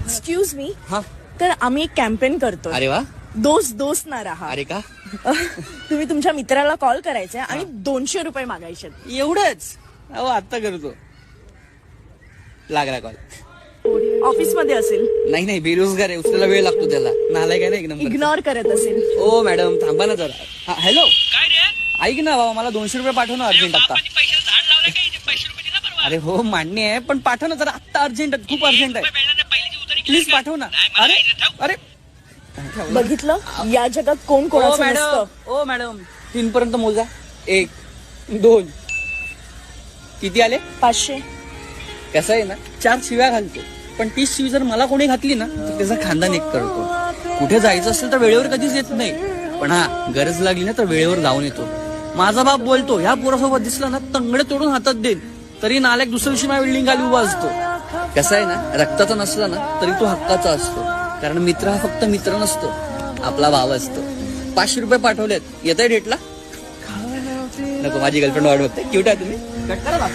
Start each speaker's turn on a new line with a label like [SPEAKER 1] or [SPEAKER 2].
[SPEAKER 1] Excuse me,
[SPEAKER 2] हा.
[SPEAKER 1] तर आम्ही एक कॅम्पेन करतो.
[SPEAKER 2] अरे वा.
[SPEAKER 1] दोस्त दोस्त ना रहा.
[SPEAKER 2] अरे का?
[SPEAKER 1] तुम्ही तुमच्या मित्राला कॉल करायचा आणि 200 रुपये मागायचे.
[SPEAKER 2] एवढंच? अहो आता करतो. लागला कॉल.
[SPEAKER 1] ऑफिस मध्ये असेल.
[SPEAKER 2] नाही बेरोजगार आहे, उचलायला वेळ लागतो त्याला. नालाय काय ना एक नंबर.
[SPEAKER 1] इग्नोर करत असेल.
[SPEAKER 2] ओ मॅडम थांबा ना जरा. हॅलो, ऐक ना बाबा, मला 200 रुपये पाठव ना अर्जंट आता. अरे हो मान्य आहे, पण पाठव ना जरा आत्ता, अर्जंट आहे, खूप अर्जंट आहे. प्लीज पाठव ना. अरे अरे
[SPEAKER 1] बघितलं, या जगात कोण कोणाचं नसतं.
[SPEAKER 2] ओ मॅडम 3 पर्यंत मोजा. 1 2 किती आले?
[SPEAKER 1] 500.
[SPEAKER 2] कसं आहे ना, 4 शिव्या घालतो, पण 30 शिवी जर मला कोणी घातली ना तर त्याचा खानदान एक करतो. कुठे जायचं असेल तर वेळेवर कधीच येत नाही, पण हा गरज लागली ना तर वेळेवर जाऊन येतो. माझा बाप बोलतो, ह्या पोरासोबत दिसला ना तंगडे तोडून हातात देईन, तरी नालायक दुसऱ्या दिवशी माझ्या बिल्डिंग खाली उभा असतो. कसं आहे ना, रक्ताचा नसला ना तरी तो हक्काचा असतो, कारण मित्र हा फक्त मित्र नसतो, आपला भाव असतो. 500 रुपये पाठवलेत, येत आहे डेटला? नको, माझी गर्लफ्रेंड वाट बघते. क्यूट आहे तुम्ही. कट करा.